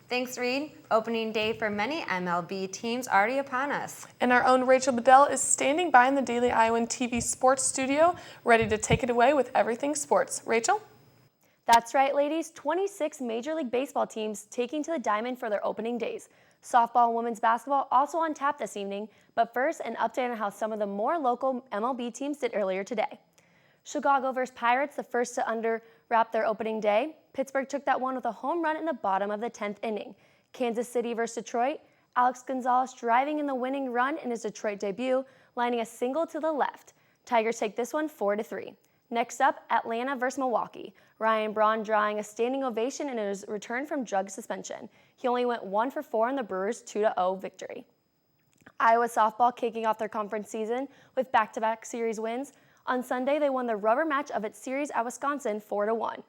Thanks, Reed. Opening day for many MLB teams already upon us. And our own Rachel Bedell is standing by in the Daily Iowan TV sports studio, ready to take it away with everything sports. Rachel? That's right, ladies. 26 Major League Baseball teams taking to the diamond for their opening days. Softball and women's basketball also on tap this evening, but first, an update on how some of the more local MLB teams did earlier today. Chicago vs. Pirates, the first to underwrap their opening day. Pittsburgh took that one with a home run in the bottom of the 10th inning. Kansas City vs. Detroit, Alex Gonzalez driving in the winning run in his Detroit debut, lining a single to the left. Tigers take this one 4-3. Next up, Atlanta vs. Milwaukee. Ryan Braun drawing a standing ovation in his return from drug suspension. He only went 1 for 4 in the Brewers' 2-0 victory. Iowa softball kicking off their conference season with back-to-back series wins. On Sunday, they won the rubber match of its series at Wisconsin 4-1.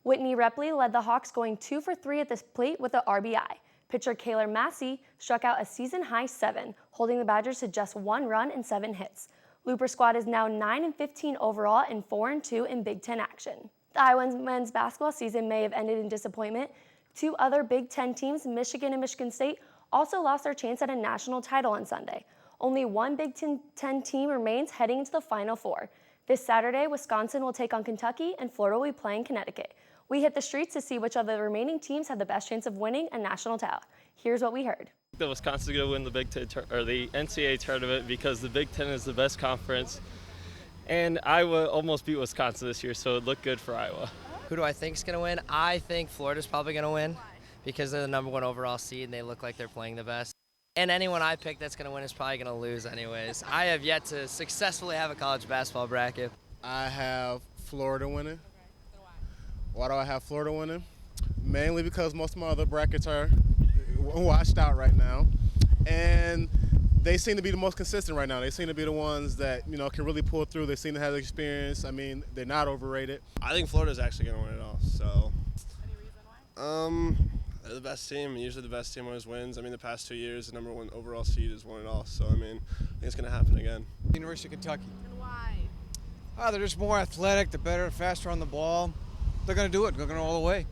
Whitney Repley led the Hawks going 2 for 3 at this plate with an RBI. Pitcher Kaylor Massey struck out a season-high 7, holding the Badgers to just 1 run and 7 hits. Looper squad is now 9-15 overall and 4-2 in Big Ten action. The Iowa men's basketball season may have ended in disappointment. 2 other Big Ten teams, Michigan and Michigan State, also lost their chance at a national title on Sunday. Only one Big Ten team remains heading into the Final Four. This Saturday, Wisconsin will take on Kentucky and Florida will be playing Connecticut. We hit the streets to see which of the remaining teams have the best chance of winning a national title. Here's what we heard. The Wisconsin's going to win the Big Ten or the NCAA tournament because the Big Ten is the best conference, and Iowa almost beat Wisconsin this year, so it looked good for Iowa. Who do I think is going to win? I think Florida's probably going to win because they're the #1 overall seed and they look like they're playing the best. And anyone I pick that's going to win is probably going to lose anyways. I have yet to successfully have a college basketball bracket. I have Florida winning. Why do I have Florida winning? Mainly because most of my other brackets are washed out right now. And they seem to be the most consistent right now. They seem to be the ones that, can really pull through. They seem to have the experience. I mean, they're not overrated. I think Florida's actually going to win it all. So. Any reason why? They're the best team. Usually the best team always wins. I mean, the past 2 years, the #1 overall seed has won it all. So, I mean, I think it's going to happen again. University of Kentucky. And why? They're just more athletic. They're better, faster on the ball. They're going to do it. They're going to all the way.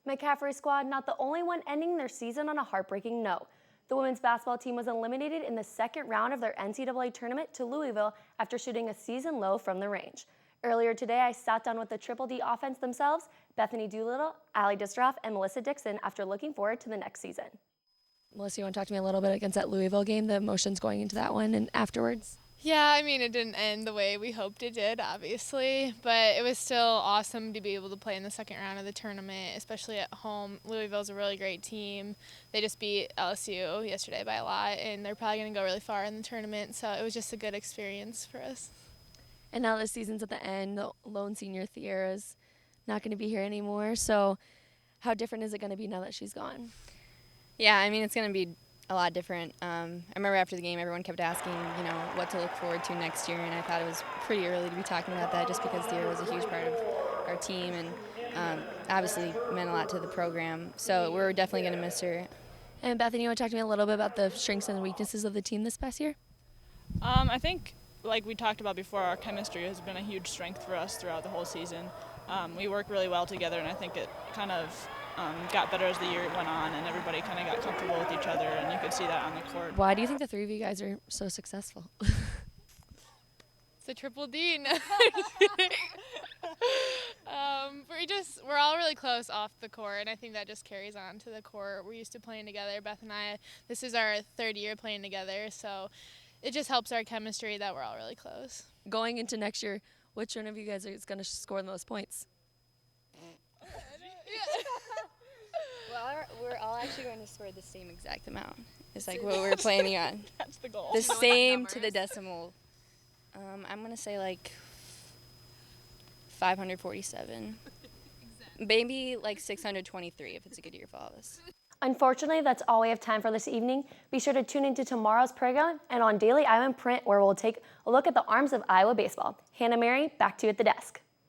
McCaffrey squad not the only one ending their season on a heartbreaking note. The women's basketball team was eliminated in the second round of their NCAA tournament to Louisville after shooting a season low from the range. Earlier today, I sat down with the Triple D offense themselves, Bethany Doolittle, Allie Distroff, and Melissa Dixon after looking forward to the next season. Melissa, you want to talk to me a little bit against that Louisville game, the emotions going into that one and afterwards? Yeah, I mean, it didn't end the way we hoped it did, obviously, but it was still awesome to be able to play in the second round of the tournament, especially at home. Louisville's a really great team. They just beat LSU yesterday by a lot, and they're probably going to go really far in the tournament, so it was just a good experience for us. And now the season's at the end. The lone senior Thierra's not going to be here anymore, so how different is it going to be now that she's gone? Yeah, I mean, it's going to be a lot different. I remember after the game, everyone kept asking, what to look forward to next year, and I thought it was pretty early to be talking about that just because Thierra was a huge part of our team and obviously meant a lot to the program. So we're definitely going to miss her. And Bethany, you want to talk to me a little bit about the strengths and weaknesses of the team this past year? I think, like we talked about before, our chemistry has been a huge strength for us throughout the whole season. We work really well together, and I think it kind of got better as the year went on, and everybody kind of got comfortable with each other, and you could see that on the court. Why do you think the three of you guys are so successful? It's a Triple D. No. We're all really close off the court, and I think that just carries on to the court. We're used to playing together. Beth and I, this is our 3rd year playing together, so it just helps our chemistry that we're all really close. Going into next year, which one of you guys is going to score the most points? Well, we're all actually going to score the same exact amount. It's like what we're planning on. That's the goal. The same to the decimal. I'm going to say like 547. Maybe like 623 if it's a good year for all of us. Unfortunately, that's all we have time for this evening. Be sure to tune into tomorrow's program and on Daily Iowan Print, where we'll take a look at the arms of Iowa baseball. Hannah Mary, back to you at the desk.